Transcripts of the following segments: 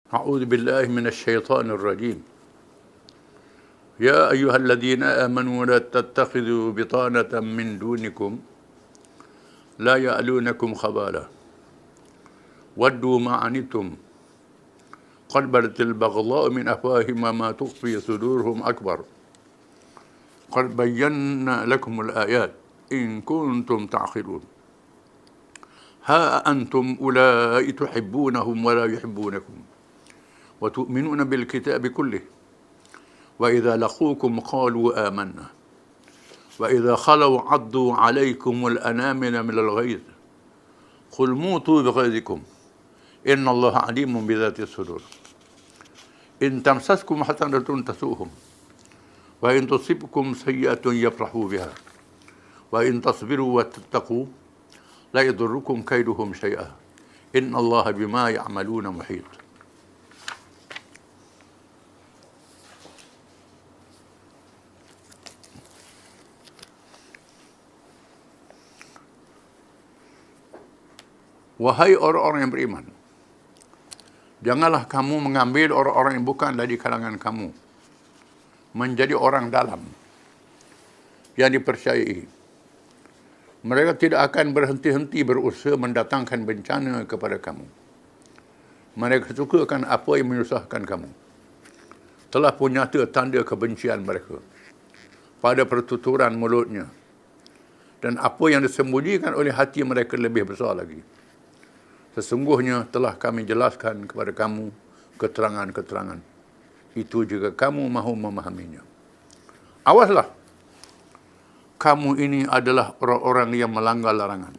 أعوذ بالله من الشيطان الرجيم. يا أيها الذين آمنوا لا تتخذوا بطانة من دونكم لا يألونكم خبالا ودوا ما عنتم قد بدت البغضاء من أفواههم ما تخفي صدورهم أكبر قد بينا لكم الآيات إن كنتم تعقلون ها أنتم أولئك تحبونهم ولا يحبونكم وتؤمنون بالكتاب كله وإذا لقوكم قالوا آمنا وإذا خلوا عضوا عليكم الأنامل من الغيظ قل موتوا بغيظكم إن الله عليم بذات الصدور إن تمسسكم حسنة تسؤهم وإن تصبكم سيئة يفرحوا بها وإن تصبروا وتتقوا لا يضركم كيدهم شيئا إن الله بما يعملون محيط. Wahai orang-orang yang beriman, janganlah kamu mengambil orang-orang yang bukan dari kalangan kamu menjadi orang dalam yang dipercayai. Mereka tidak akan berhenti-henti berusaha mendatangkan bencana kepada kamu. Mereka sukakan apa yang menyusahkan kamu. Telah pun nyata tanda kebencian mereka pada pertuturan mulutnya, dan apa yang disembunyikan oleh hati mereka lebih besar lagi. Sesungguhnya telah kami jelaskan kepada kamu keterangan-keterangan. Itu juga kamu mahu memahaminya. Awaslah, kamu ini adalah orang-orang yang melanggar larangan.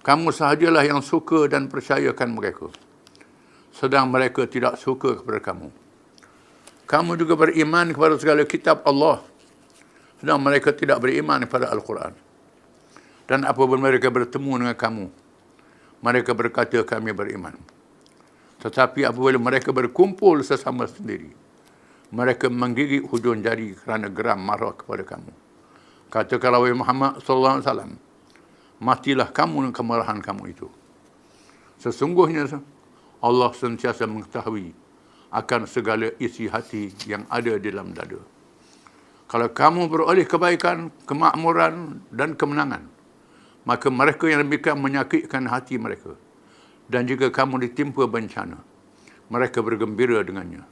Kamu sahajalah yang suka dan percayakan mereka, sedang mereka tidak suka kepada kamu. Kamu juga beriman kepada segala kitab Allah, sedang mereka tidak beriman kepada Al-Quran. Dan apabila mereka bertemu dengan kamu, mereka berkata kami beriman. Tetapi apabila mereka berkumpul sesama sendiri, mereka menggigit hujung jari kerana geram marah kepada kamu. Katakanlah wahai Muhammad sallallahu alaihi wasallam, matilah kamu dengan kemarahan kamu itu. Sesungguhnya Allah sentiasa mengetahui akan segala isi hati yang ada di dalam dada. Kalau kamu beroleh kebaikan, kemakmuran dan kemenangan, maka mereka yang demikian menyakitkan hati mereka. Dan jika kamu ditimpa bencana, mereka bergembira dengannya.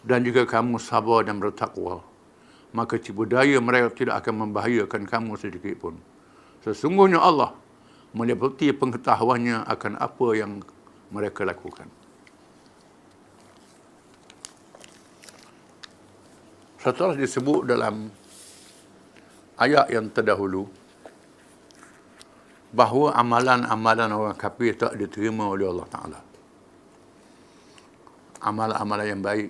Dan jika kamu sabar dan bertakwa, maka tipu daya mereka tidak akan membahayakan kamu sedikit pun. Sesungguhnya Allah meliputi pengetahuannya akan apa yang mereka lakukan. Setelah disebut dalam ayat yang terdahulu bahawa amalan-amalan orang kafir tak diterima oleh Allah Ta'ala. Amalan-amalan yang baik,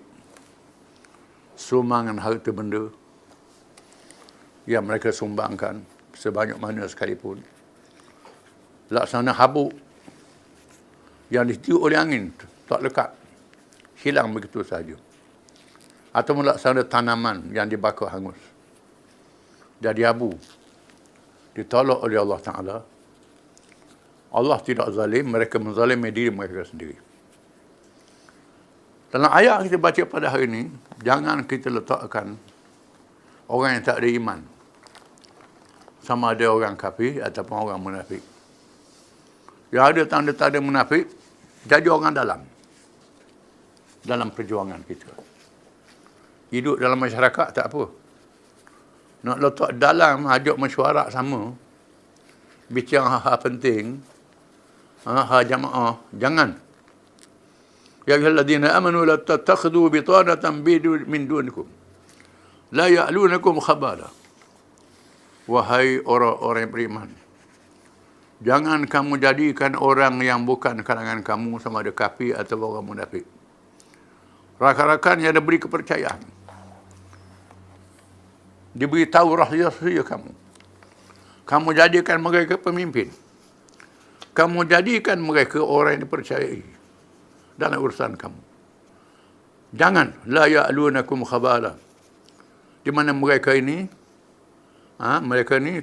sumbangan harta benda yang mereka sumbangkan sebanyak mana sekalipun, laksana habuk yang ditiup oleh angin, tak lekat, hilang begitu sahaja. Atau laksana tanaman yang dibakar hangus, jadi abu, ditolak oleh Allah Ta'ala. Allah tidak zalim, mereka menzalimi diri mereka sendiri. Dalam ayat kita baca pada hari ini, jangan kita letakkan orang yang tak ada iman sama ada orang kafir ataupun orang munafik. Yang ada tanda-tanda munafik, jadi orang dalam perjuangan kita. Hidup dalam masyarakat tak apa. Nak letak dalam, ajak mesyuarat sama, bicara hal penting, hal jamaah, jangan. Ya ayyuhalladzina amanu la tattakhidhu bitanatan min dunikum la ya'lunakum khabala. Wahai orang-orang yang beriman, jangan kamu jadikan orang yang bukan kalangan kamu sama ada kafir atau orang munafik, rakan-rakan yang diberi kepercayaan, diberi tahu rahsia kamu. Kamu jadikan mereka pemimpin. Kamu jadikan mereka orang yang dipercayai dalam urusan kamu. Jangan la ya'lunakum khabala. Di mana mereka ini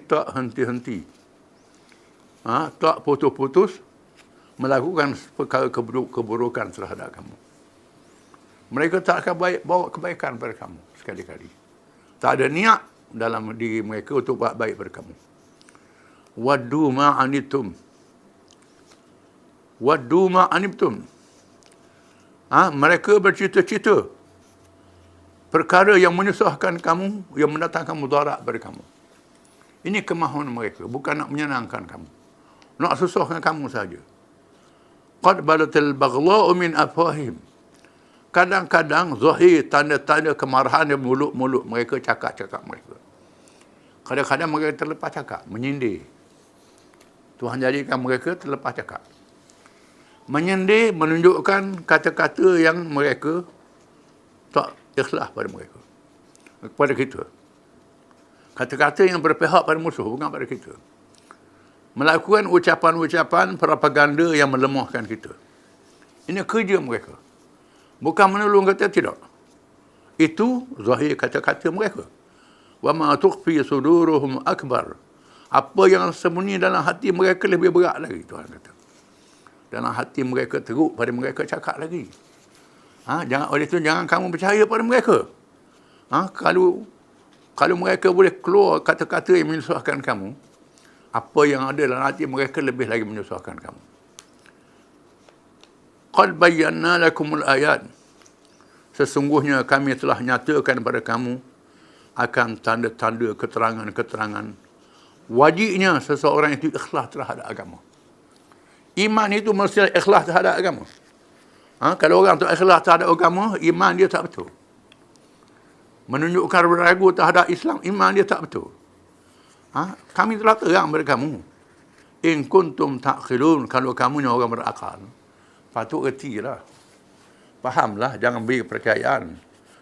tak henti-henti, tak putus-putus melakukan perkara keburukan terhadap kamu. Mereka tak akan bawa kebaikan pada kamu sekali-kali. Tak ada niat dalam diri mereka untuk buat baik pada kamu. Waddu ma'anitum. Waddu ma'anibtum. Mereka bercita-cita perkara yang menyusahkan kamu, yang mendatangkan mudarat pada kamu. Ini kemahuan mereka, bukan nak menyenangkan kamu. Nak susahkan kamu saja. Qad balatil baghla'u min afwahim. Kadang-kadang zahir tanda-tanda kemarahan di mulut-mulut mereka, cakap-cakap mereka. Kadang-kadang mereka terlepas cakap, menyindir. Tuhan jadikan mereka terlepas cakap. Menyindir menunjukkan kata-kata yang mereka tak ikhlas pada mereka, kepada kita. Kata-kata yang berpihak pada musuh, bukan pada kita. Melakukan ucapan-ucapan propaganda yang melemahkan kita. Ini kerja mereka. Bukan menolong kata tidak. Itu zahir kata-kata mereka. Wa ma tukhfi suduruhum akbar. Apa yang sembunyi dalam hati mereka lebih berat lagi, Tuhan kata. Dalam hati mereka teruk pada mereka cakap lagi. Oleh itu jangan kamu percaya pada mereka. Kalau mereka boleh keluar kata-kata yang menyusahkan kamu, apa yang ada dalam hati mereka lebih lagi menyusahkan kamu. Qad bayyana lakumul ayat. Sesungguhnya kami telah nyatakan kepada kamu akan tanda-tanda keterangan-keterangan wajibnya seseorang itu ikhlas terhadap agama. Iman itu mesti ikhlas terhadap agama. Kalau orang tu ikhlas terhadap agama, iman dia tak betul. Menunjukkan ragu terhadap Islam, iman dia tak betul. Kami telah terang kepada kamu. In kuntum ta'qilun, kalau kamu ni orang berakal, patut ertilah. Fahamlah, jangan beri kepercayaan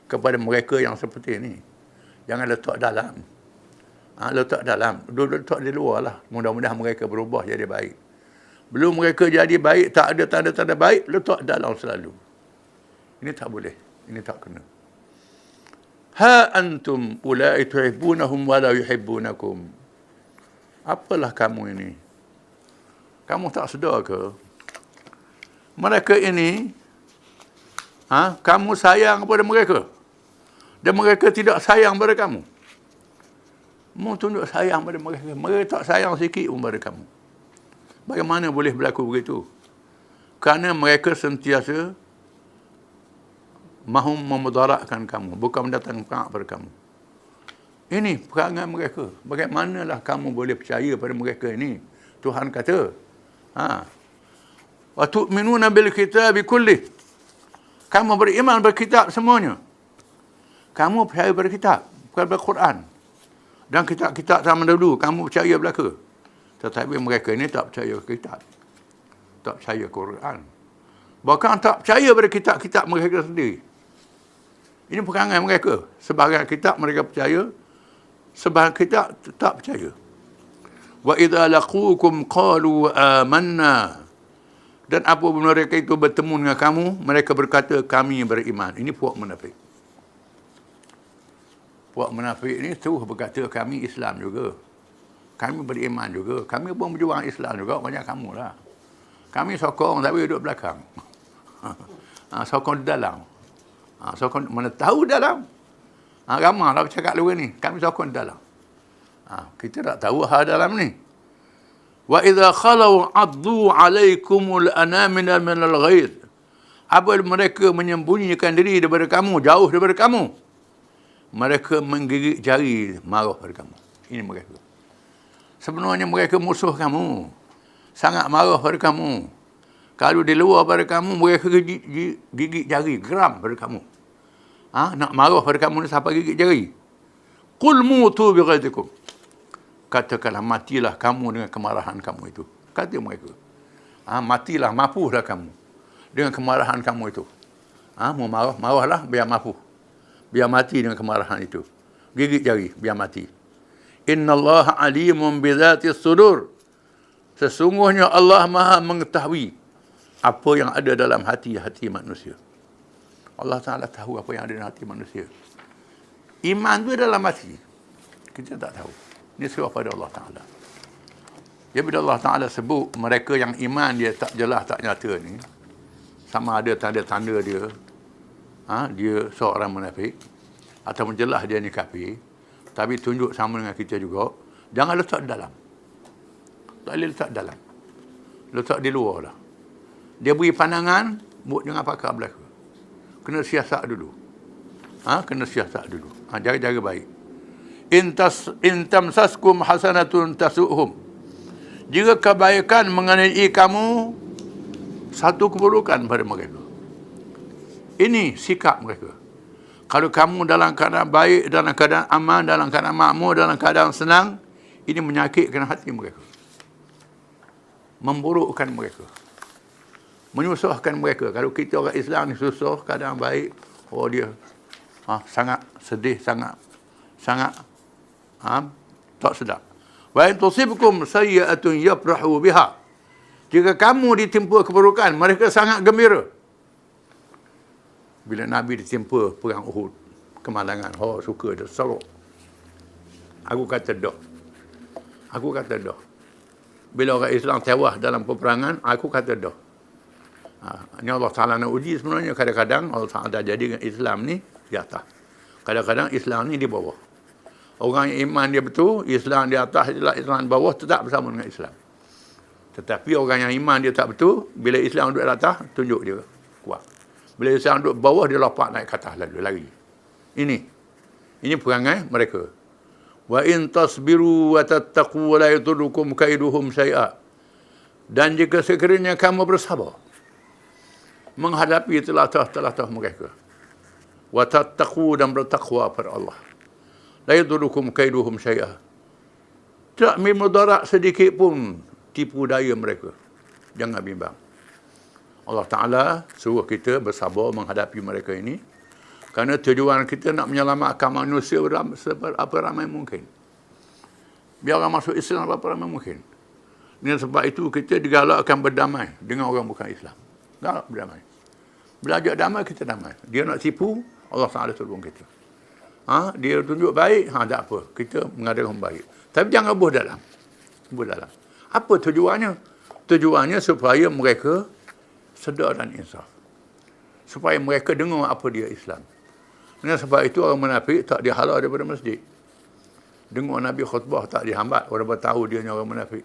kepada mereka yang seperti ini. Jangan letak dalam. Letak dalam. Letak di luar lah. Mudah-mudahan mereka berubah jadi baik. Belum mereka jadi baik, tak ada tanda-tanda baik, letak dalam selalu. Ini tak boleh. Ini tak kena. Ha antum ulai tuhibbunahum wa la yuhibbunakum. Apalah kamu ini? Kamu tak sedar ke? Mereka ini, kamu sayang kepada mereka. Dan mereka tidak sayang pada kamu. Mau tunjuk sayang pada mereka. Mereka tak sayang sikit pun pada kamu. Bagaimana boleh berlaku begitu? Kerana mereka sentiasa mahu memudaratkan kamu, bukan mendatangkan manfaat pada kamu. Ini perangai mereka. Bagaimanalah kamu boleh percaya pada mereka ini? Tuhan kata, wa tu'minuna bil kitabi kullih. Kamu beriman berkitab semuanya. Kamu percaya pada kitab, bukan pada Quran. Dan kitab-kitab zaman dahulu, kamu percaya belaka. Tetapi mereka ini tak percaya kitab. Tak percaya Quran. Bahkan tak percaya pada kitab-kitab mereka sendiri. Ini perangai mereka. Sebahagian kitab mereka percaya, sebahagian kitab tak percaya. Wa idza laqukum qalu amanna. Dan apabila mereka itu bertemu dengan kamu, mereka berkata kami beriman. Ini puak munafik. Puak munafik ini terus berkata kami Islam juga. Kami beriman juga. Kami pun berjuang Islam juga. Banyak kamu lah. Kami sokong tapi duduk belakang. Sokong di dalam. Sokong mana tahu dalam. Ramah lah bercakap luar ni. Kami sokong di dalam. Kita tak tahu hal dalam ni. Wa idza khalau addu alaikumul anamina minal ghaid. Apabila mereka menyembunyikan diri daripada kamu, jauh daripada kamu, mereka menggigit jari marah pada kamu. Ini mereka. Sebenarnya mereka musuh kamu. Sangat marah pada kamu. Kalau di luar pada kamu, mereka gigit jari, geram pada kamu. Nak marah pada kamu ni sampai gigit jari. Qul mutu bi ghaidikum. Katakanlah matilah kamu dengan kemarahan kamu itu. Kata mereka. Matilah, mapuhlah kamu dengan kemarahan kamu itu. Mau marah, marahlah biar mapuh. Biar mati dengan kemarahan itu. Gigit jari, biar mati. Innallaha alimun bidzati sudur. Sesungguhnya Allah Maha mengetahui apa yang ada dalam hati-hati manusia. Allah Ta'ala tahu apa yang ada dalam hati manusia. Iman itu dalam hati. Kita tak tahu. Ini serah pada Allah Ta'ala. Ya, bila Allah Ta'ala sebut mereka yang iman dia tak jelas, tak nyata ni, sama ada tanda-tanda dia, dia seorang munafik, ataupun jelas dia ni kafir, tapi tunjuk sama dengan kita juga, jangan letak dalam. Tak boleh letak dalam. Letak di luar lah. Dia beri pandangan, jangan pakar belaka. Kena siasat dulu. Kena siasat dulu. Jaga-jaga baik. In tamsaskum hasanatun tasu'hum. Jika kebaikan mengenai kamu, satu keburukan pada mereka. Ini sikap mereka. Kalau kamu dalam keadaan baik, dalam keadaan aman, dalam keadaan makmur, dalam keadaan senang, ini menyakitkan hati mereka. Memburukkan mereka. Menyusahkan mereka. Kalau kita orang Islam ni susah, keadaan baik, dia sangat sedih, sangat tak sedap. Wa in tusibkum sayyi'atun yafrahu biha. Jika kamu ditimpa keburukan, mereka sangat gembira. Bila Nabi ditimpa perang Uhud, kemalangan, suka dia sorok. Aku kata dah. Bila orang Islam tewas dalam peperangan, aku kata dah. Ini Allah Ta'ala nak uji sebenarnya. Kadang-kadang Allah Ta'ala jadikan Islam ni di atas. Kadang-kadang Islam ni di bawah. Orang yang iman dia betul, Islam di atas, Islam di bawah, tetap bersama dengan Islam. Tetapi orang yang iman dia tak betul, bila Islam duduk di atas, tunjuk dia kuat. Bila Islam duduk bawah, dia lompat naik ke atas lalu, lari. Ini perangai mereka. Wa in tasbiru wa tattaqu la yadurrukum kaiduhum syai'a. Dan jika sekiranya kamu bersabar menghadapi telatah-telatah mereka, wa tattaqu, dan bertakwa pada Allah, la yadurrukum kaiduhum syai'a. Tak memudarat sedikit pun tipu daya mereka. Jangan bimbang. Allah Ta'ala suruh kita bersabar menghadapi mereka ini, kerana tujuan kita nak menyelamatkan manusia berapa ramai mungkin. Biar orang masuk Islam berapa ramai mungkin. Dengan sebab itu kita digalakkan berdamai dengan orang bukan Islam. Galak berdamai. Belajar damai, kita damai. Dia nak tipu, Allah Ta'ala tolong kita. Dia tunjuk baik, tak apa. Kita mengadakan baik. Tapi jangan buh dalam. Apa tujuannya? Tujuannya supaya mereka sedar dan insaf. Supaya mereka dengar apa dia Islam. Dengan sebab itu orang munafik tak dihalau daripada masjid. Dengar Nabi khutbah tak dihambat. Orang tahu dia orang munafik.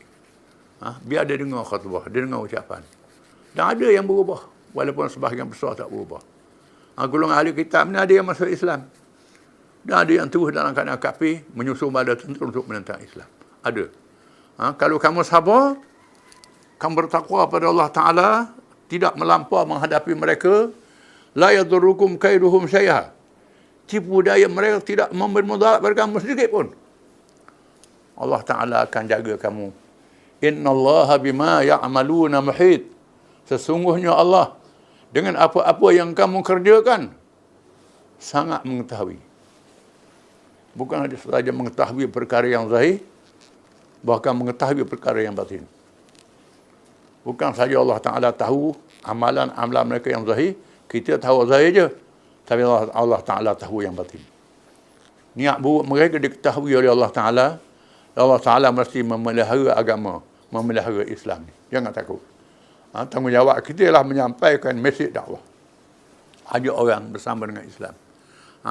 Biar dia dengar khutbah, dia dengar ucapan. Dan ada yang berubah. Walaupun sebahagian besar tak berubah. Golongan ahli kitab ni ada yang masuk Islam. Dan ada yang terus dalam keadaan kafir, menyusun bala tentera untuk menentang Islam. Ada. Kalau kamu sabar, kamu bertakwa pada Allah Ta'ala, tidak melampau menghadapi mereka, la yadurrukum kaiduhum syai'a. Tipu daya mereka tidak memberi mudarat pada kamu sedikit pun. Allah Ta'ala akan jaga kamu. Innallaha bima ya'maluna muhit. Sesungguhnya Allah dengan apa-apa yang kamu kerjakan sangat mengetahui. Bukan saja mengetahui perkara yang zahir, bahkan mengetahui perkara yang batin. Bukan saja Allah Ta'ala tahu amalan-amalan mereka yang zahir, kita tahu zahir je, tapi Allah Ta'ala tahu yang batin. Niat buruk mereka diketahui oleh Allah Ta'ala. Allah Ta'ala mesti memelihara agama, memelihara Islam ni. Jangan takut. Tanggungjawab kita ialah menyampaikan mesej dakwah. Ajak orang bersama dengan Islam.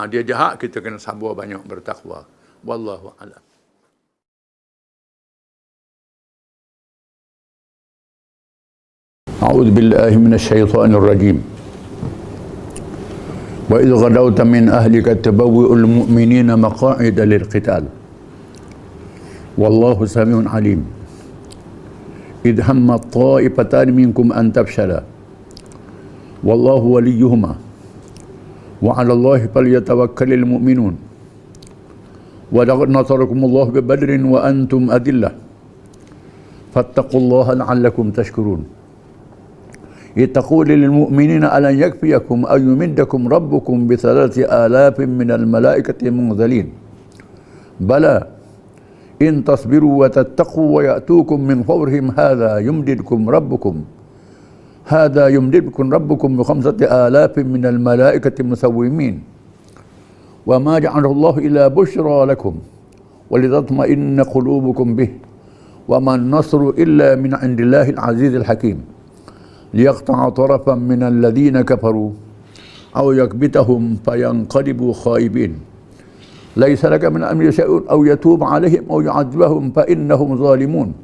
Dia jahat, kita kena sabar banyak, bertakwa. Wallahu a'lam. A'udzu billahi minasyaitonir rajim. Wa idh ghadawta min ahlika tabawwi'ul mu'minina maq'ida lil qital. Wallahu samiun alim. إذ هم الطائفتان منكم أن تفشلا والله وليهما وعلى الله فليتوكل المؤمنون ولقد نصركم الله ببدر وأنتم أذلة فاتقوا الله لعلكم تشكرون إذ تقول للمؤمنين ألن يكفيكم أن يمدكم ربكم ب3,000 من الملائكة منزلين بلى إن تصبروا وتتقوا ويأتوكم من فورهم هذا يمددكم ربكم ب5,000 من الملائكة مسومين وما جعله الله إلا بشرى لكم ولتطمئن قلوبكم به wa man nasru illa min indillahil azizil hakim liyaqta'a tarafan minal ladzina kafaru aw yakbitahum fayanqalibu khaibin laisa laka min amri syai'un aw yatuba 'alaihim aw yu'adzibahum fa innahum zalimun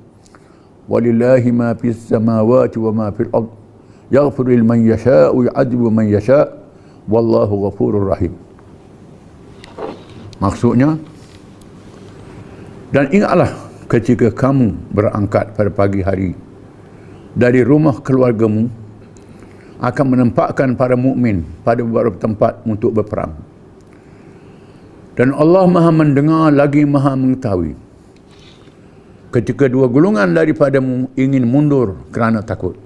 walillahi ma fis samawati wa ma fil ard yaghfiru liman yasha'u yu'adzibu man yasha' wallahu ghafurur rahim. Maksudnya, dan ingatlah ketika kamu berangkat pada pagi hari dari rumah keluargamu akan menempatkan para mukmin pada beberapa tempat untuk berperang. Dan Allah Maha mendengar lagi Maha mengetahui. Ketika dua golongan daripadamu ingin mundur kerana takut.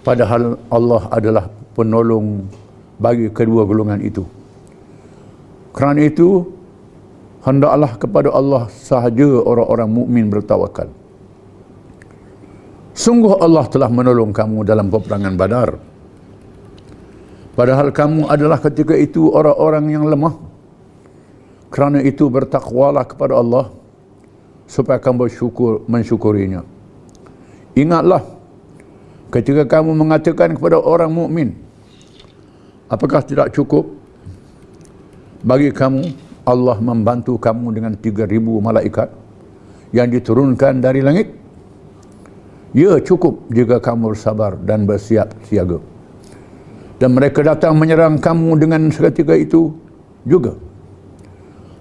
Padahal Allah adalah penolong bagi kedua golongan itu. Kerana itu, hendaklah kepada Allah sahaja orang-orang mukmin bertawakal. Sungguh Allah telah menolong kamu dalam peperangan Badar. Padahal kamu adalah ketika itu orang-orang yang lemah. Kerana itu bertakwalah kepada Allah supaya kamu mensyukurinya. Ingatlah ketika kamu mengatakan kepada orang mukmin, apakah tidak cukup bagi kamu Allah membantu kamu dengan 3,000 malaikat yang diturunkan dari langit? Ya, cukup jika kamu bersabar dan bersiap siaga. Dan mereka datang menyerang kamu dengan seketika itu juga.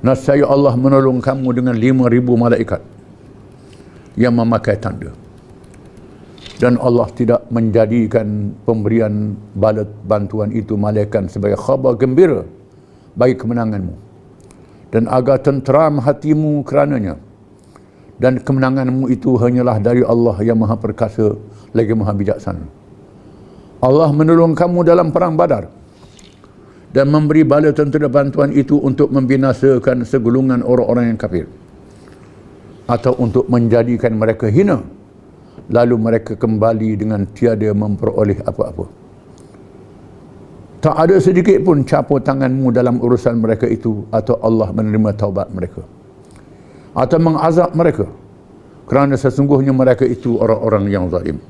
Nescaya Allah menolong kamu dengan 5,000 malaikat yang memakai tanda. Dan Allah tidak menjadikan pemberian bala bantuan itu malaikat sebagai khabar gembira bagi kemenanganmu. Dan agar tenteram hatimu kerananya. Dan kemenanganmu itu hanyalah dari Allah yang Maha Perkasa lagi Maha Bijaksana. Allah menolong kamu dalam perang Badar dan memberi bala tentera bantuan itu untuk membinasakan segolongan orang-orang yang kafir atau untuk menjadikan mereka hina, lalu mereka kembali dengan tiada memperoleh apa-apa. Tak ada sedikit pun campur tanganmu dalam urusan mereka itu, atau Allah menerima taubat mereka atau mengazab mereka, kerana sesungguhnya mereka itu orang-orang yang zalim.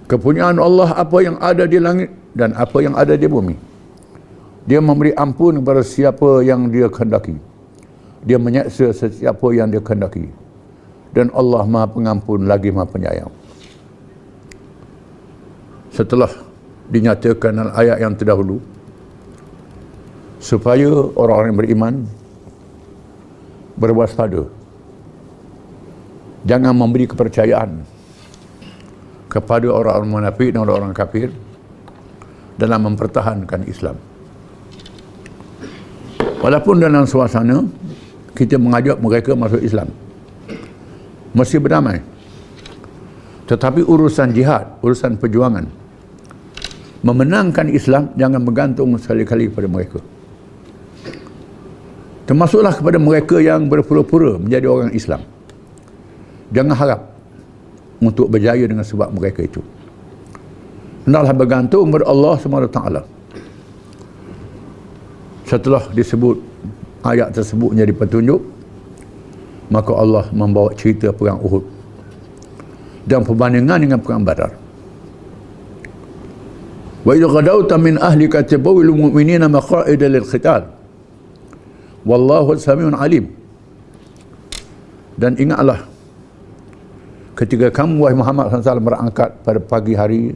Kepunyaan Allah apa yang ada di langit dan apa yang ada di bumi. Dia memberi ampun kepada siapa yang dia kehendaki. Dia menyeksa sesiapa yang dia kehendaki. Dan Allah Maha Pengampun lagi Maha Penyayang. Setelah dinyatakan dalam ayat yang terdahulu, supaya orang-orang yang beriman berwaspada, jangan memberi kepercayaan kepada orang-orang munafik dan orang-orang kafir dalam mempertahankan Islam. Walaupun dalam suasana kita mengajak mereka masuk Islam, mesti berdamai, tetapi urusan jihad, urusan perjuangan memenangkan Islam jangan bergantung sekali-kali pada mereka. Termasuklah kepada mereka yang berpura-pura menjadi orang Islam. Jangan harap untuk berjaya dengan sebab mereka itu. Hendaklah bergantung kepada Allah SWT. Setelah disebut ayat tersebut menjadi petunjuk, maka Allah membawa cerita perang Uhud dan perbandingan dengan perang Badar. Wa idza ghadawta min ahlika tabawil mu'minina maq'ida lil qital wallahu samiun alim. Dan ingatlah ketika kamu wahai Muhammad SAW berangkat pada pagi hari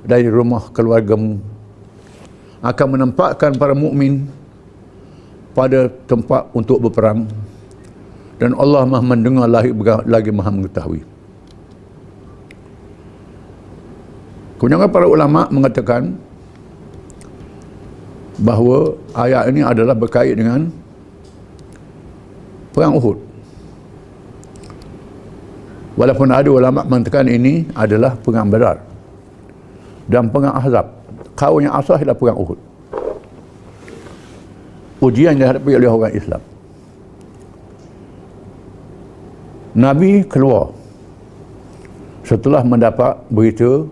dari rumah keluargamu akan menempatkan para mukmin pada tempat untuk berperang, dan Allah Maha mendengar lagi Maha mengetahui. Kemudian para ulama mengatakan bahawa ayat ini adalah berkait dengan perang Uhud. Walaupun ada ulama mengatakan ini adalah perang Badar dan perang Ahzab. Kaum yang asal adalah perang Uhud. Ujian yang dihadapi oleh orang Islam. Nabi keluar setelah mendapat berita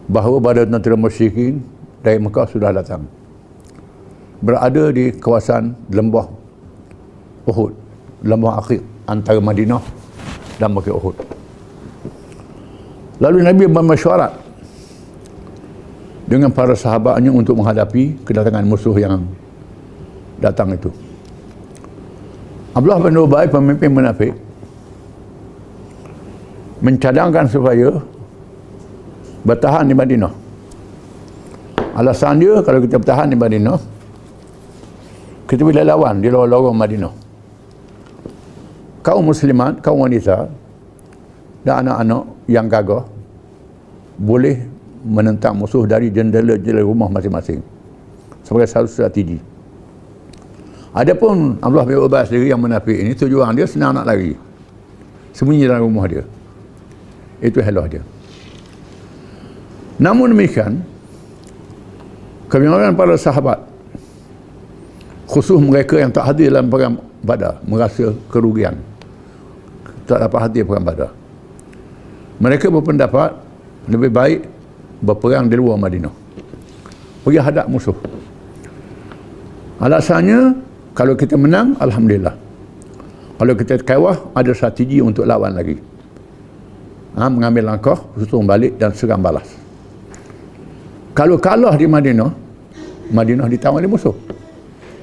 bahawa badan tentera musyrikin dari Mekah sudah datang, berada di kawasan lembah Uhud lembah akhir antara Madinah dan Bukit Uhud. Lalu Nabi bermesyuarat dengan para sahabatnya untuk menghadapi kedatangan musuh yang datang itu. Abdullah bin Ubay, pemimpin munafik, mencadangkan supaya bertahan di Madinah. Alasan dia, kalau kita bertahan di Madinah, kita boleh lawan di lorong Madinah. Kaum muslimat, kaum wanita dan anak-anak yang gagah boleh menentang musuh dari jendela-jendela rumah masing-masing sebagai satu strategi. Adapun Abdullah bin Ubay sendiri yang munafik ini, tujuan dia senang nak lari, sembunyi dalam rumah dia. Itu halah dia. Namun demikian, kebanyakan para sahabat, khusus mereka yang tak hadir dalam perang Badar, merasa kerugian, tak dapat hadir perang Badar. Mereka berpendapat lebih baik berperang di luar Madinah, pergi hadap musuh. Alasannya, kalau kita menang, alhamdulillah. Kalau kita kewah, ada strategi untuk lawan lagi. Mengambil langkah, susun balik dan serang balas. Kalau kalah di Madinah, Madinah ditawan oleh musuh.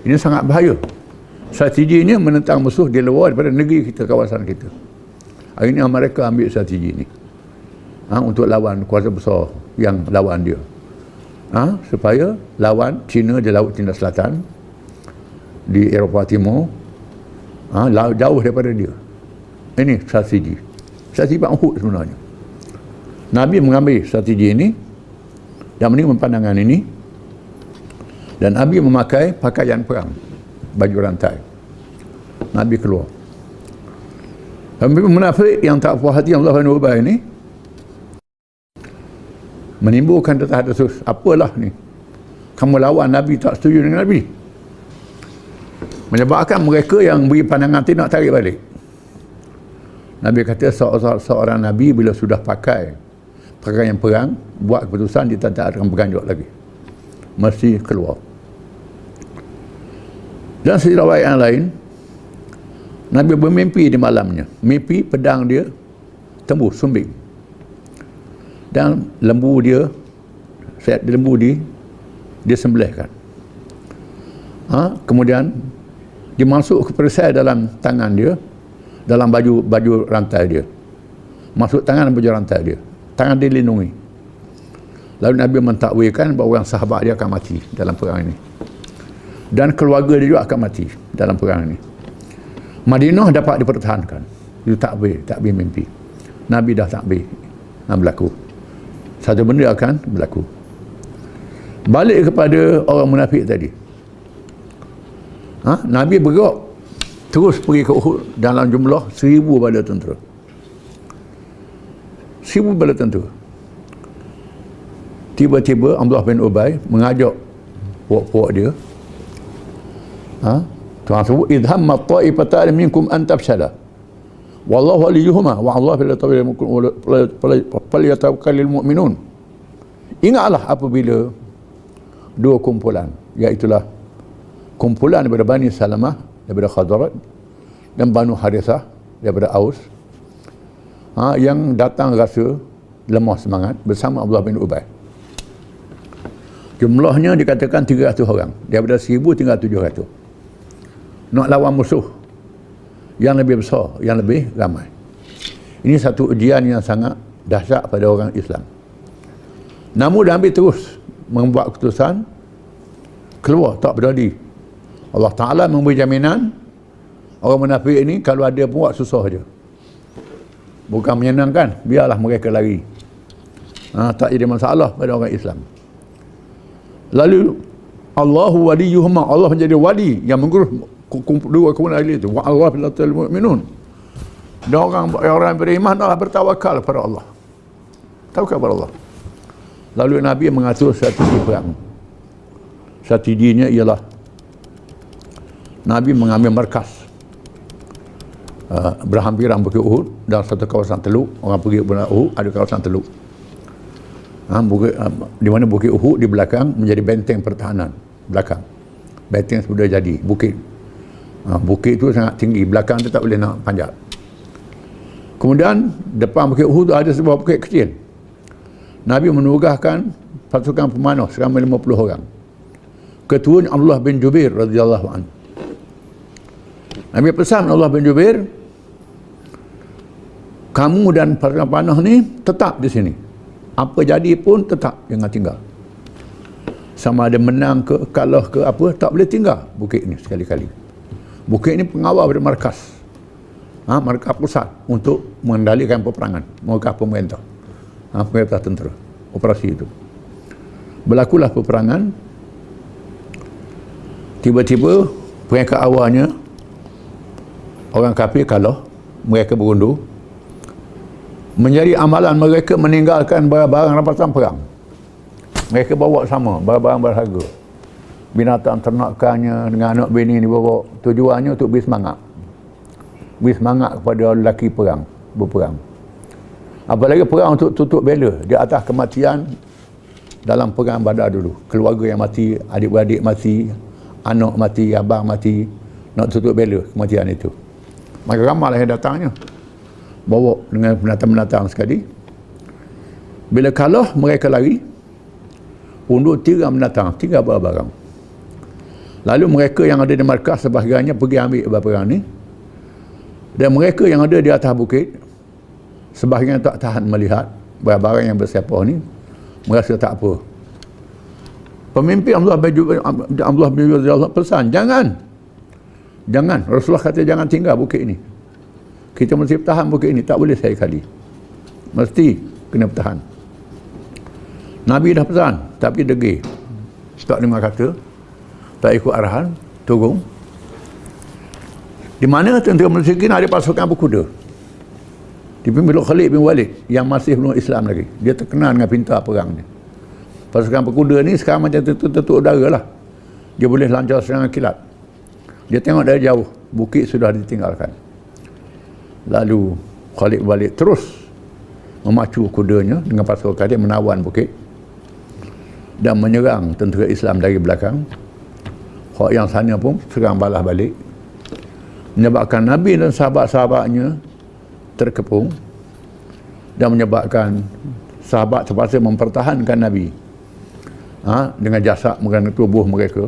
Ini sangat bahaya. Strategi ini menentang musuh di luar daripada negeri kita, kawasan kita. Hari ini mereka ambil strategi ini untuk lawan kuasa besar yang lawan dia. Supaya lawan China di Laut Cina Selatan, di Eropah Timur, jauh daripada dia. Ini strategi Perang Uhud sebenarnya. Nabi mengambil strategi ini dan menerima pandangan ini, dan Nabi memakai pakaian perang, baju rantai. Nabi keluar. Pemimpin munafik yang tak puas hati Allah bin Ubay ini menimbulkan desas-desus, apalah ni, kamu lawan Nabi, tak setuju dengan Nabi, menyebabkan mereka yang beri pandangan tu nak tarik balik. Nabi kata seorang Nabi bila sudah pakai pakaian perang, buat keputusan, dia tak akan berganjak lagi, mesti keluar. Dan riwayat yang lain, Nabi bermimpi di malamnya, mimpi pedang dia tembus sumbing dan lembu dia, lembu dia sembelihkan. Kemudian dimasuk ke perisai dalam tangan dia, dalam baju rantai dia, masuk tangan baju rantai dia, tangan dia dilindungi. Lalu Nabi mentakwilkan bahawa orang sahabat dia akan mati dalam perang ini, dan keluarga dia juga akan mati dalam perang ini. Madinah dapat dipertahankan. Itu takbir mimpi. Nabi dah takbir berlaku. Satu benda akan berlaku. Balik kepada orang munafik tadi. Nabi bergerak terus pergi ke Uhud dalam jumlah 1,000 bala tentera. 1,000 bala tentera. Tiba-tiba Abdullah bin Ubay mengajak puak-puak dia, Tuhan sebut, idhamma ta'ifatan minkum an tafshala wallahu waliyuhuma wa Allah falyatawakkalul mu'minun. Ingatlah apabila dua kumpulan, iaitulah kumpulan daripada Bani Salamah, daripada Khazraj, dan Banu Harithah daripada Aus, yang datang rasa lemah semangat bersama Abdullah bin Ubay. Jumlahnya dikatakan 300 orang, daripada 1,000 tinggal 700. Nak lawan musuh yang lebih besar, yang lebih ramai. Ini satu ujian yang sangat dahsyat pada orang Islam. Namun Nabi terus membuat keputusan keluar, tak berdali. Allah Ta'ala memberi jaminan orang munafik ini kalau ada buat susah je, bukan menyenangkan, biarlah mereka lari. Tak jadi masalah pada orang Islam. Lalu Allahu waliyuhuma, Allah menjadi wali yang mengurus dua kumpulan itu. Wa Allah falyatawakkalul mu'minun. Dan orang beriman adalah bertawakal kepada Allah. Tawakal kepada Allah. Lalu Nabi mengatur strategi perang. Strateginya ialah Nabi mengambil markas berhampiran Bukit Uhud dan satu kawasan teluk. Orang pergi ke Uhud, ada kawasan teluk. Di mana Bukit Uhud di belakang menjadi benteng pertahanan belakang. Benteng sudah jadi bukit. Bukit itu sangat tinggi, belakang tu tak boleh nak panjat. Kemudian depan Bukit Uhud ada sebuah bukit kecil. Nabi menugaskan pasukan pemanah seramai 50 orang. Ketuanya Abdullah bin Jubair radhiyallahu anhu. Nabi pesan Abdullah bin Jubair, kamu dan pasukan pemanah ni tetap di sini. Apa jadi pun tetap jangan tinggal. Sama ada menang ke kalah ke apa, tak boleh tinggal bukit ni sekali-kali. Bukit ni pengawal pada markas. Markas pusat untuk mengendalikan peperangan, markas pemerintah. Pemerintah tentera. Operasi itu. Berlakulah peperangan. Tiba-tiba peringkat awalnya orang kafir kalah, mereka berundur. Menjadi amalan mereka meninggalkan barang-barang rampasan perang. Mereka bawa sama barang-barang berharga. Binatang ternakannya dengan anak bini ni bawa. Tujuannya untuk beri semangat. Beri semangat kepada lelaki perang, berperang. Apalagi perang untuk tutup bela di atas kematian dalam perang Badar dulu. Keluarga yang mati, adik-beradik mati, anak mati, abang mati, nak tutup bela kematian itu. Maka ramailah yang datangnya. Bawa dengan pendatang-pendatang sekali. Bila kalah, mereka lari. Undur tiga mendatang, tiga barang. Lalu mereka yang ada di markas sebahagiannya pergi ambil barang ni. Dan mereka yang ada di atas bukit, sebahagian tak tahan melihat barang-barang yang bersiapah ni, merasa tak apa. Pemimpin Abdullah bin Jubair pesan, jangan. Rasulullah kata jangan tinggal bukit ini. Kita mesti bertahan bukit ini, tak boleh sekali. Mesti kena bertahan. Nabi dah pesan, tapi degil. Tak dengar kata, tak ikut arahan, turun. Di mana tentera musyrikin ada pasukan berkuda. Dipimpin oleh Khalid bin Walid yang masih belum Islam lagi. Dia terkenal dengan pintar perang ni. Pasukan berkuda ni sekarang macam tertutup udara lah. Dia boleh lancar serangan kilat. Dia tengok dari jauh, bukit sudah ditinggalkan. Lalu Khalid bin Walid terus memacu kudanya dengan pasukan dia menawan bukit dan menyerang tentera Islam dari belakang. Hak yang sana pun serang balas balik, menyebabkan Nabi dan sahabat-sahabatnya terkepung dan menyebabkan sahabat terpaksa mempertahankan Nabi dengan jasad mereka, tubuh mereka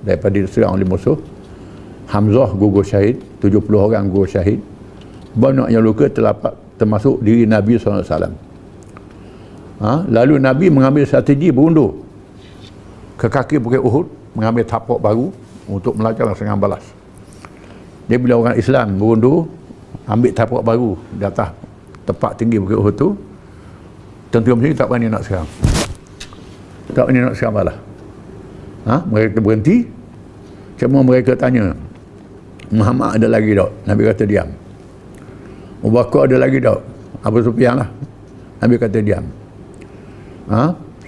daripada diserang oleh musuh. Hamzah gugur syahid, 70 orang gugur syahid, banyak yang luka termasuk diri Nabi SAW. Lalu Nabi mengambil strategi berundur ke kaki Bukit Uhud, mengambil tapak baru untuk melancarkan serangan balas. Dia bila orang Islam berundur, ambil tapak baru di atas tempat tinggi Bukit Uhud tu, tentera Mesir tak berani nak serang. Tak berani nak serang balas. Mereka berhenti. Cuma mereka tanya, Muhammad ada lagi tak? Nabi kata diam. Abu Bakar ada lagi tak? Abu Sufyan lah. Nabi kata diam.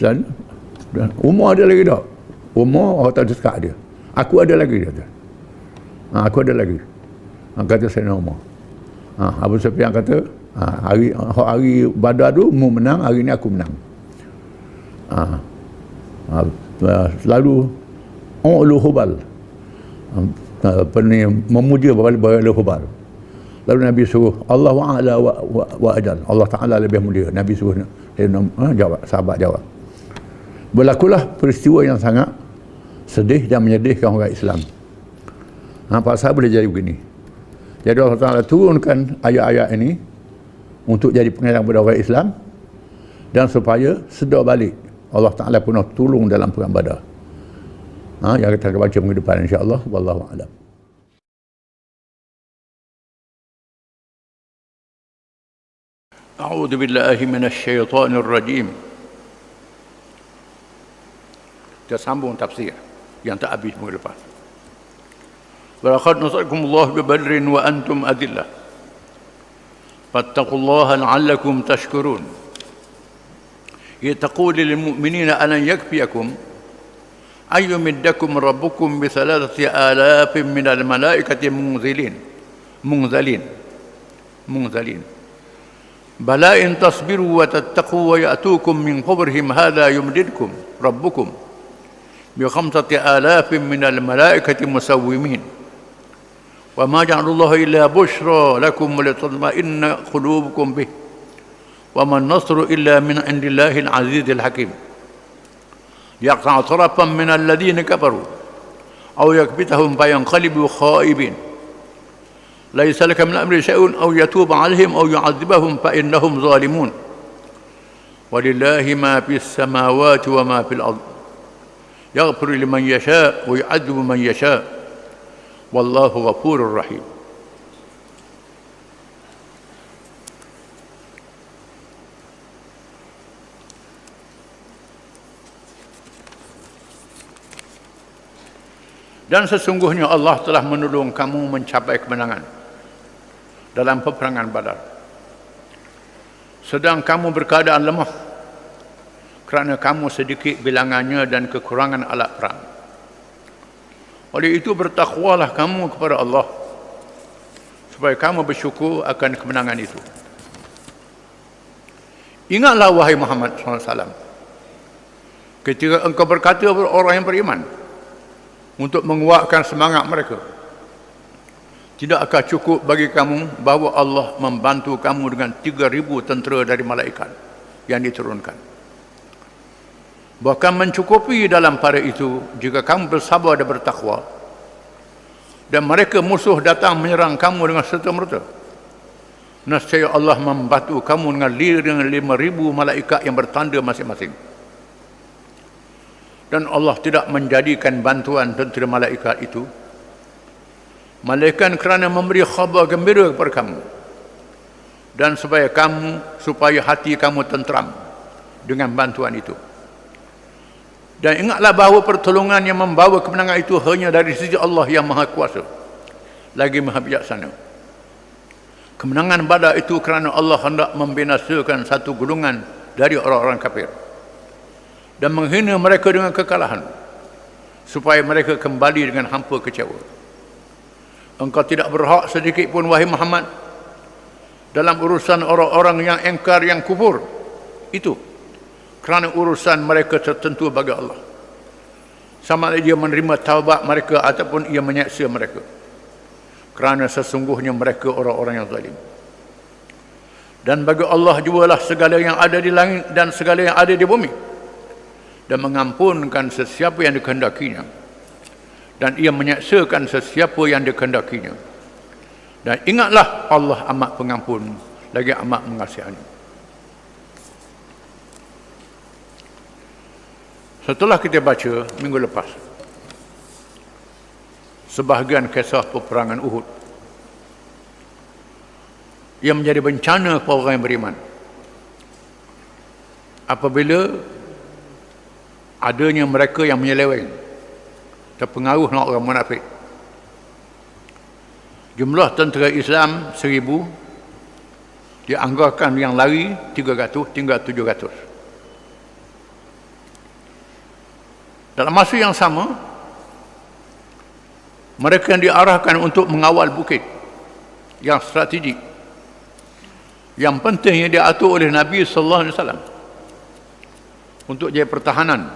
Dan Umar ada lagi tak? Umar orang tak dekat dia. Aku ada lagi dia. Aku ada lagi. Kata Sayyidina Umar. Abu Sufyan kata, hari Badar tu mu menang, hari ni aku menang. Lalu Ulu Hubal memuja Ulu Hubal. Lalu Nabi suruh Allah wa'ala wa ajal, Allah Ta'ala lebih mulia. Nabi suruh jawab, sahabat jawab. Berlakulah peristiwa yang sangat sedih dan menyedihkan orang Islam. Pasal boleh jadi begini. Jadi Allah Ta'ala turunkan ayat-ayat ini untuk jadi pengajaran kepada orang Islam dan supaya sedar balik Allah Ta'ala pernah tolong dalam perang Badar. Yang kita akan baca minggu depan insya-Allah. Wallahu a'lam. A'udzu billahi minasy syaithanir rajim. Kita sambung tafsir yang tak habis minggu depan. Walaqad nasarakumullahu bi Badrin wa antum adillah. Fattaqullaha la'allakum tashkurun. Yaqulu lil mu'minina alan yakfiyakum ay yumiddakum rabbukum bi 3,000 minal malaikati munzalin. Bala in tasbiru wa tattaqu wa ya'tukum min fawrihim hadha yumdidkum rabbukum bi 5,000 minal malaikati musawwimin Wa ma ja'alallahu illa bushra lakum wa litatma'inna qulubukum bih. Wa man nasru illa min indillahil azizil hakim. Yaqta'u tarafan min alladhina kafaru aw yakbitahum fayanqalibu khaibin. Laisa laka min amri syai'un aw yatuba 'alaihim aw yu'adzibahum fa innahum zalimun. Walillahi ma fis samawati wa ma fil ardh. Yaghfiru liman yasha' wa yu'adzibu man yasha'. Wallahu ghafurur rahim. Dan sesungguhnya Allah telah menolong kamu mencapai kemenangan dalam peperangan Badar. Sedang kamu berkeadaan lemah kerana kamu sedikit bilangannya dan kekurangan alat perang. Oleh itu bertakwalah kamu kepada Allah supaya kamu bersyukur akan kemenangan itu. Ingatlah wahai Muhammad SAW, ketika engkau berkata kepada orang yang beriman untuk menguatkan semangat mereka, tidakkah cukup bagi kamu bahawa Allah membantu kamu dengan 3,000 tentera dari malaikat yang diturunkan? Bahkan mencukupi dalam pada itu jika kamu bersabar dan bertakwa, dan mereka musuh datang menyerang kamu dengan serta-merta, nescaya Allah membantu kamu dengan 5,000 malaikat yang bertanda masing-masing. Dan Allah tidak menjadikan bantuan tentera malaikat itu melainkan kerana memberi khabar gembira kepada kamu, dan supaya hati kamu tenteram dengan bantuan itu. Dan ingatlah bahawa pertolongan yang membawa kemenangan itu hanya dari sisi Allah yang Maha Kuasa lagi Maha Bijaksana. Kemenangan Badar itu kerana Allah hendak membinasakan satu golongan dari orang-orang kafir dan menghina mereka dengan kekalahan, supaya mereka kembali dengan hampa kecewa. Engkau tidak berhak sedikit pun wahai Muhammad dalam urusan orang-orang yang engkar, yang kufur itu, kerana urusan mereka tertentu bagi Allah, sama ada dia menerima taubat mereka ataupun ia menyeksa mereka, kerana sesungguhnya mereka orang-orang yang zalim. Dan bagi Allah jualah segala yang ada di langit dan segala yang ada di bumi, dan mengampunkan sesiapa yang dikehendakinya, dan ia menyeksakan sesiapa yang dikehendakinya. Dan ingatlah Allah amat pengampun lagi amat mengasihani. Setelah kita baca minggu lepas sebahagian kisah peperangan Uhud yang menjadi bencana kepada orang yang beriman apabila adanya mereka yang menyeleweng, terpengaruh dengan orang munafik. Jumlah tentera Islam 1,000, dianggarkan yang lari 300 tinggal 700. Dalam masa yang sama, mereka yang diarahkan untuk mengawal bukit yang strategik, yang penting yang diatur oleh Nabi SAW untuk jadi pertahanan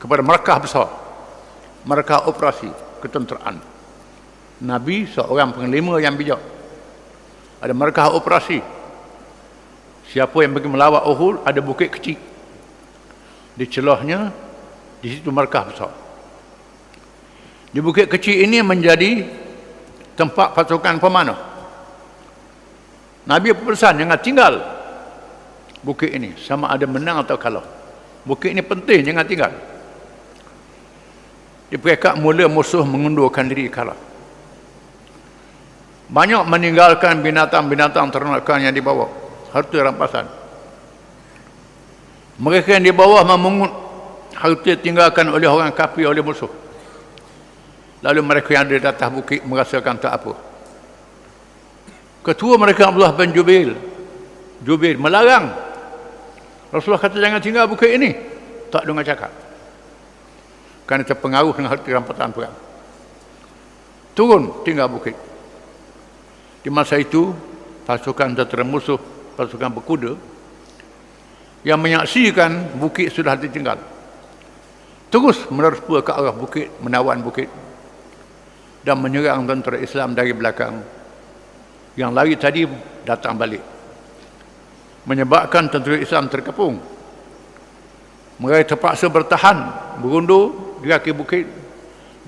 kepada markah besar, markah operasi ketenteraan. Nabi seorang panglima yang bijak, ada markah operasi. Siapa yang pergi melawat Uhud, ada bukit kecil di celahnya, di situ markah besar. Di bukit kecil ini menjadi tempat pasukan pemanah. Nabi berpesan jangan tinggal bukit ini, sama ada menang atau kalah. Bukit ini penting, jangan tinggal. Di peringkat mula musuh mengundurkan diri kalah. Banyak meninggalkan binatang-binatang ternakan yang dibawa, harta rampasan. Mereka yang dibawa memungut harta tinggalkan oleh orang kafir, oleh musuh. Lalu mereka yang ada di atas bukit merasakan tak apa. Ketua mereka Abdullah bin Jubair melarang. Rasulullah kata jangan tinggal bukit ini. Tak dengar cakap, kerana terpengaruh dengan harta rampasan perang. Turun tinggal bukit. Di masa itu pasukan tentera musuh, pasukan berkuda yang menyaksikan bukit sudah ditinggal, terus menerus ke arah bukit, menawan bukit. dan menyerang tentera Islam dari belakang. Yang lari tadi datang balik, menyebabkan tentera Islam terkepung. Mereka terpaksa bertahan, berundur di kaki bukit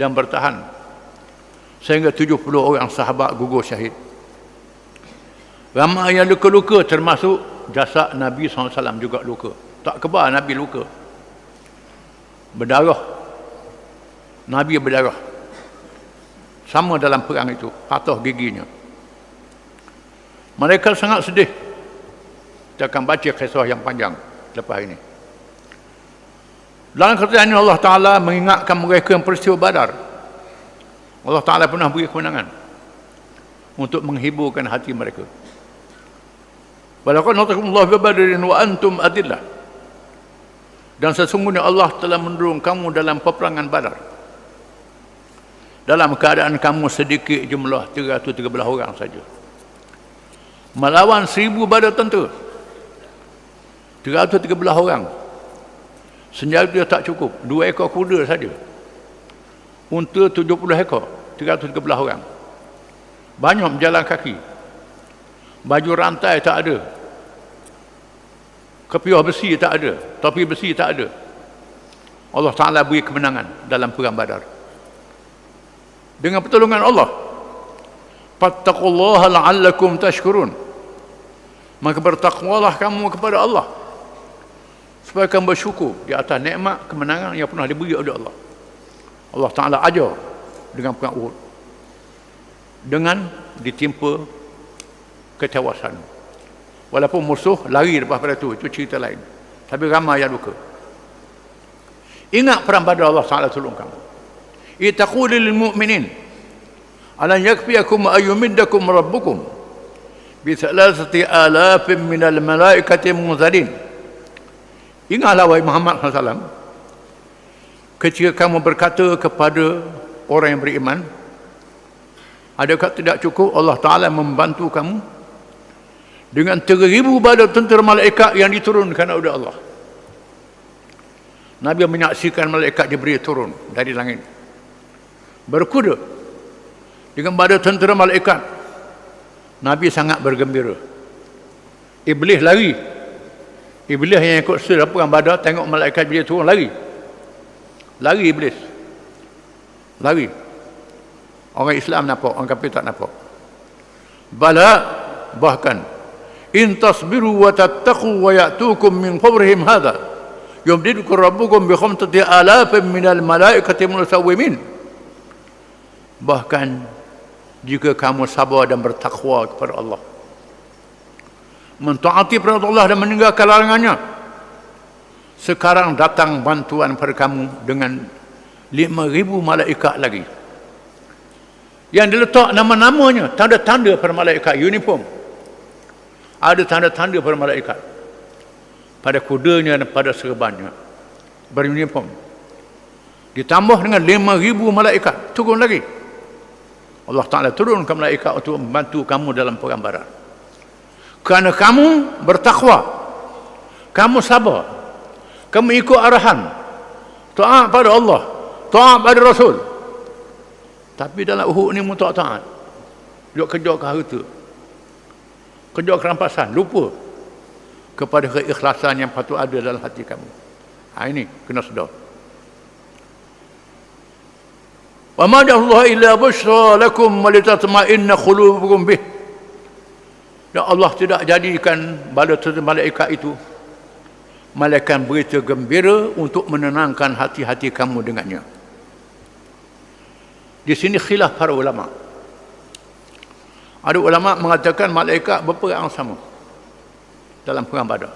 dan bertahan sehingga 70 orang sahabat gugur syahid. Ramai yang luka-luka, termasuk jasad Nabi SAW juga luka. Tak kebal Nabi luka, berdarah. Nabi berdarah sama dalam perang itu, patah giginya. Mereka sangat sedih. Kita akan baca kisah yang panjang lepas ini. Dalam kerajaan Allah Ta'ala mengingatkan mereka yang peristiwa Badar. Allah Ta'ala pernah beri kemenangan untuk menghiburkan hati mereka. Walaqad nasarakumullahu bi Badrin wa antum adillah. Dan sesungguhnya Allah telah menolong kamu dalam peperangan Badar dalam keadaan kamu sedikit jumlah 313 orang saja, melawan 1000 badar tentera. 313 orang. Senjata dia tak cukup, 2 ekor kuda saja. Unta 70 ekor, 313 orang. Banyak berjalan kaki. Baju rantai tak ada. Kepiah besi tak ada, topi besi tak ada. Allah Ta'ala beri kemenangan dalam perang Badar dengan pertolongan Allah. Fattaqullaha la'allakum tashkurun. Maka bertakwalah kamu kepada Allah supaya kamu bersyukur di atas nikmat kemenangan yang pernah diberi oleh Allah. Allah Ta'ala ajar dengan perang Uhud dengan ditimpa ketewasan. Walaupun musuh lari lepas pada itu cerita lain. Tapi ramai yang luka. Ingat perang Badar, Allah Ta'ala tolong kamu. Itaqul lil mu'minin alan yakfiyakum ayyumiddakum rabbukum bi 3,000 minal malaikati munzalin. Ingatlah wahai Muhammad SAW, ketika kamu berkata kepada orang yang beriman, adakah tidak cukup Allah Ta'ala membantu kamu dengan 3,000 badar tentera malaikat yang diturunkan oleh Allah. Nabi menyaksikan malaikat Jibril turun dari langit berkuda dengan badar tentera malaikat. Nabi sangat bergembira. Iblis lari. Iblis yang ikut serta perang Badar tengok malaikat Jibril turun, lari. Lari iblis. Lari. Orang Islam nampak, orang kafir tak nampak. Bala, bahkan in tasbiru wa tattaqu wa ya'tukum min fawrihim hadha yumdidukum rabbukum bi 5,000 minal malaikati musawwimin. Bahkan jika kamu sabar dan bertakwa kepada Allah, mentaati perintah Allah dan meninggalkan larangannya, sekarang datang bantuan pada kamu dengan 5,000 malaikat lagi yang diletak nama-namanya, tanda-tanda para malaikat, uniform. Ada tanda-tanda para malaikat pada kudanya dan pada serbannya, beruniform. Ditambah dengan 5,000 malaikat turun lagi. Allah Ta'ala turunkan malaikat untuk membantu kamu dalam perang Badar. Kerana kamu bertakwa, kamu sabar, kamu ikut arahan, taat pada Allah, taat pada Rasul. Tapi dalam Uhud ni mu tak taat, duk kejar ke harta, kejar kerampasan, lupa kepada keikhlasan yang patut ada dalam hati kamu. Ini kena sedar. Wa ma ja'alallahu illa busyra lakum wa litatma'inna qulubukum bih. Dan Allah tidak jadikan bala tentera malaikat itu malaikat berita gembira untuk menenangkan hati-hati kamu dengannya. Di sini khilaf para ulama. Ada ulama mengatakan malaikat berperang sama dalam perang Badar.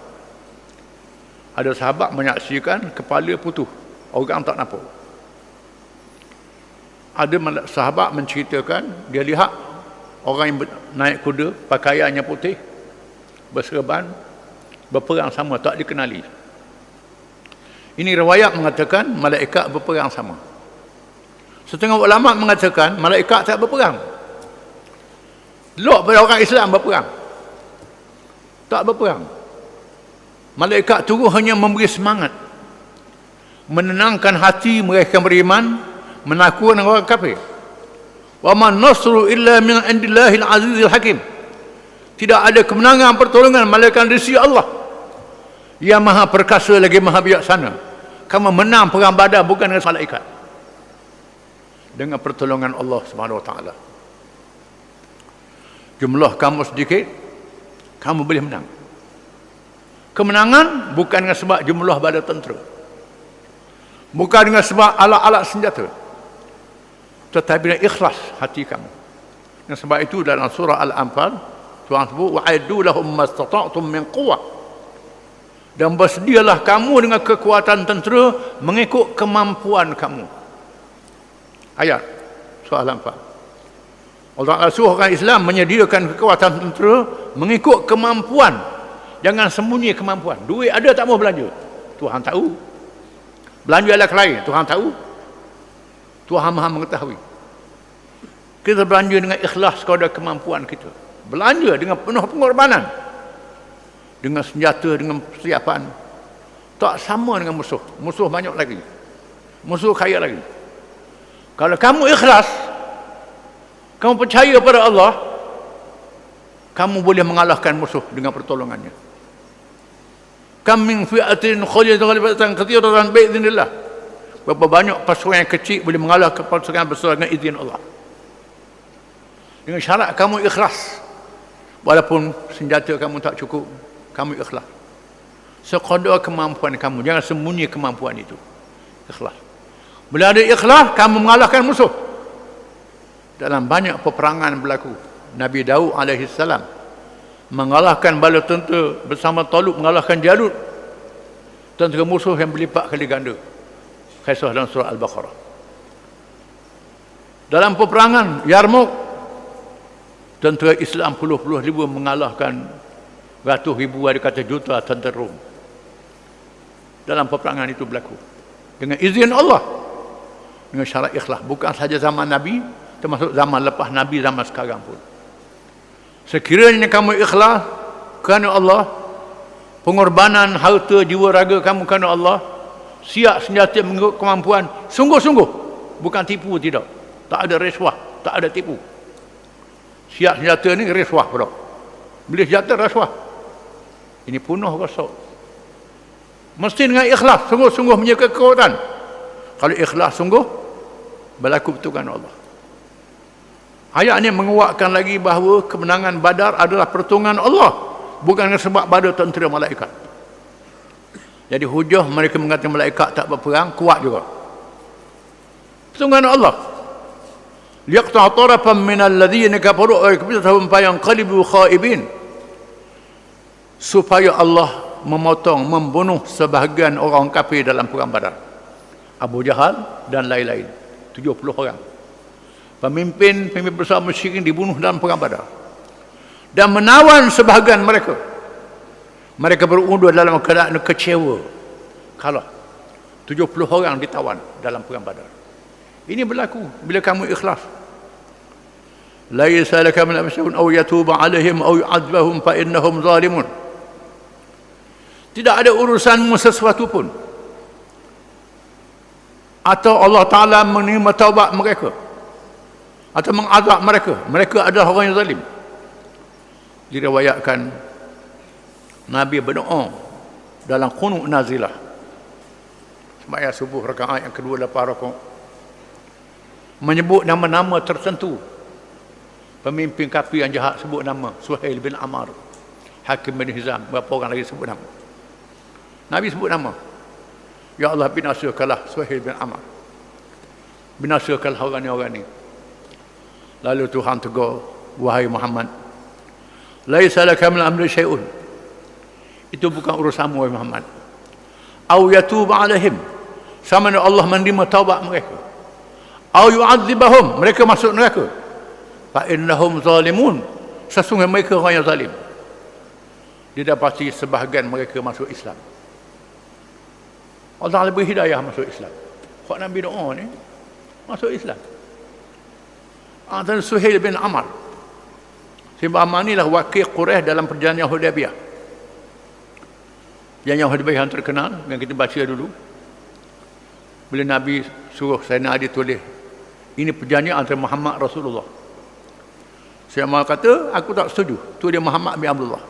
Ada sahabat menyaksikan kepala putus, orang tak nampak. Ada sahabat menceritakan dia lihat orang yang naik kuda, pakaiannya putih, berserban, berperang sama, tak dikenali. Ini riwayat mengatakan malaikat berperang sama. Setengah ulama mengatakan malaikat tak berperang. Lok pada orang Islam berperang. Tak berperang. Malaikat turun hanya memberi semangat, menenangkan hati mereka beriman, menakutkan orang kafir Wa man nasru illa min indillahil azizil hakim. Tidak ada kemenangan pertolongan melainkan dari sisi Allah yang maha perkasa lagi maha bijaksana. Kamu menang perang Badar bukan dengan malaikat, dengan pertolongan Allah Subhanahu wa taala. Jumlah kamu sedikit, kamu boleh menang. Kemenangan bukan dengan sebab jumlah bala tentera, bukan dengan sebab alat-alat senjata, tetapi dengan ikhlas hati kamu. Dan sebab itu dalam surah Al-Anfal Tuhan sebut wa'iddu lahum mastata'tum min quwwah, dan bersedialah kamu dengan kekuatan tentera mengikut kemampuan kamu. Ayat surah Al-Anfal. Allah Ta'ala suruh orang Islam menyediakan kekuatan tentera mengikut kemampuan. Jangan sembunyi kemampuan. Duit ada tak mau belanja, Tuhan tahu. Belanja alat lain, Tuhan tahu. Tuhan maha mengetahui. Kita belanja dengan ikhlas kepada kemampuan kita. Belanja dengan penuh pengorbanan, dengan senjata, dengan persiapan. Tak sama dengan musuh. Musuh banyak lagi, musuh kaya lagi. Kalau kamu ikhlas, kamu percaya pada Allah, kamu boleh mengalahkan musuh dengan pertolongannya. Kam min fi'atin khalidatan katsiratan bi'idznillah. Berapa banyak pasukan yang kecil boleh mengalahkan pasukan besar dengan izin Allah. Dengan syarat kamu ikhlas. Walaupun senjata kamu tak cukup, kamu ikhlas. Sekadar kemampuan kamu, jangan sembunyi kemampuan itu. Ikhlas. Bila ada ikhlas, kamu mengalahkan musuh. Dalam banyak peperangan berlaku, Nabi Daud AS mengalahkan bala tentera bersama Talut, mengalahkan Jalut, tentera musuh yang berlipat kali ganda. Kisah dalam surah Al-Baqarah. Dalam peperangan Yarmouk, tentera Islam puluh-puluh ribu mengalahkan ratus ribu, ada kata juta tentera Rom. Dalam peperangan itu berlaku dengan izin Allah, dengan syarat ikhlas. Bukan saja zaman Nabi, termasuk zaman lepas Nabi, zaman sekarang pun. Sekiranya kamu ikhlas kerana Allah, pengorbanan harta jiwa raga kamu kerana Allah, siap senjata mengikut kemampuan, sungguh-sungguh, bukan tipu, tidak. Tak ada rasuah, tak ada tipu. Siap senjata ni rasuah pula. Beli senjata rasuah. Ini penuh rasuah. Mesti dengan ikhlas, sungguh-sungguh punya kekuatan. Kalau ikhlas sungguh, berlaku betulkan Allah. Ayat ini menguatkan lagi bahawa kemenangan Badar adalah pertolongan Allah, bukan sebab Badar tentera malaikat. Jadi hujah mereka mengatakan malaikat tak berperang, kuat juga. Pertolongan Allah. Liqta' tarafan min alladhina kafaru wa yakbituhum fayanqalibu khaibin, supaya Allah memotong, membunuh sebahagian orang kafir dalam perang Badar. Abu Jahal dan lain-lain, 70 orang. Pemimpin besar musyrikin dibunuh dalam perang Badar. Dan menawan sebahagian mereka. Mereka berundur dalam keadaan kecewa. Kalah. 70 orang ditawan dalam perang Badar. Ini berlaku bila kamu ikhlas. Laisa laka min amrihim aw yatuba alaihim aw yu'adzibahum fa innahum zalimun. Tidak ada urusanmu sesuatu pun, atau Allah Ta'ala menerima taubat mereka, atau mengazab mereka. Mereka adalah orang yang zalim. Diriwayatkan Nabi berdoa dalam qunut nazilah, sembahyang subuh rakaat yang kedua lepas rukuk, menyebut nama-nama tertentu. Pemimpin kafir yang jahat sebut nama Suhail bin Amr, Hakim bin Hizam, berapa orang lagi sebut nama. Nabi sebut nama. Ya Allah, binasakanlah Suhail bin Amr, binasakanlah orang ni. Lalu Tuhan tegur, wahai Muhammad, laisa laka min amri syai'un, itu bukan urusanmu wahai Muhammad. Au yatuba alaihim, sama ada Allah menerima taubat mereka. Au yu'adzibahum, mereka masuk neraka. Fa innahum zalimun, sesungguhnya mereka orang yang zalim. Dia dapati sebahagian mereka masuk Islam. Allah beri hidayah masuk Islam. Kok Nabi doa ni masuk Islam. Dan Suhail bin Amr. Sebab Amr ni lah wakil Quraisy dalam perjanjian Hudaybiyah. Yang Hudaybiyah yang terkenal, yang kita baca dulu. Bila Nabi suruh Sayyidina Ali tulis Ini perjanjian antara Muhammad Rasulullah. Saya malah kata, aku tak setuju. Tu dia Muhammad bin Abdullah.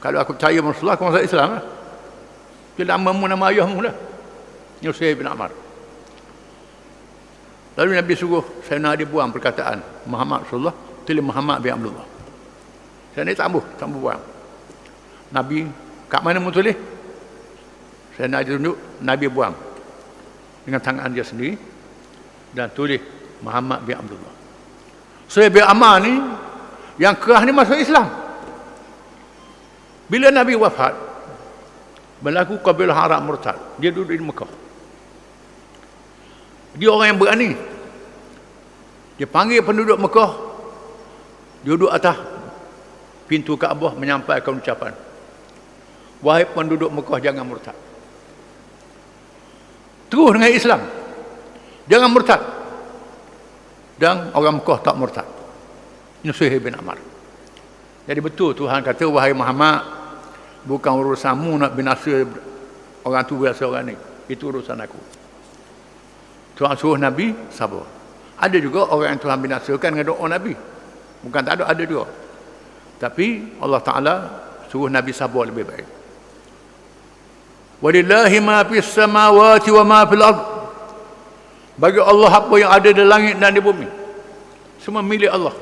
Kalau aku percaya Rasulullah, aku masuk Islam lah. Dia namamu, nama ayahmu lah. Yusuf bin Ammar. Lalu Nabi suruh Sayyidina Ali buang perkataan Muhammad Rasulullah, tulis Muhammad bin Abdullah. Saya ni tak buang. Nabi, kat mana mu tulis? Sayyidina Ali tunjuk, Nabi buang. Dengan tangan dia sendiri. Dan tulis Muhammad bin Abdullah. Suhaib bin Ammar ni, yang kerah ni masuk Islam. Bila Nabi wafat, berlaku kabilah Arab murtad. Dia duduk di Mekah. Dia orang yang berani. Dia panggil penduduk Mekah, duduk atas pintu Kaabah menyampaikan ucapan, wahai penduduk Mekah, jangan murtad. Terus dengan Islam. Jangan murtad. Dan orang Mekah tak murtad. Ini Suhaib bin Ammar. Jadi betul Tuhan kata, wahai Muhammad, bukan urusanmu nak binasa orang tu biasa orang ni. Itu urusan aku. Tuhan suruh Nabi sabar. Ada juga orang yang Tuhan binasakan dengan doa Nabi. Bukan tak ada juga. Tapi Allah Ta'ala suruh Nabi sabar lebih baik. Walillahi ma fis samawati wa ma fil ard. Bagi Allah apa yang ada di langit dan di bumi, semua milik Allah.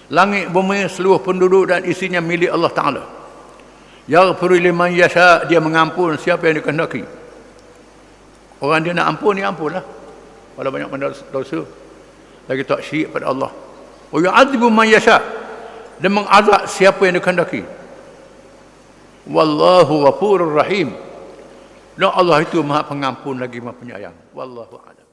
Langit, bumi, seluruh penduduk dan isinya milik Allah Ta'ala. Yaghfiru liman yasha, dia mengampun siapa yang dikehendaki. Orang dia nak ampun, dia ampun lah. Kalau banyak dosa, lagi tak syirik pada Allah. Wa yu'adzibu man yasha, dia mengazab siapa yang dikehendaki. Wallahu ghafurur rahim. Dan Allah itu Maha Pengampun lagi Maha Penyayang. Wallahu a'lam.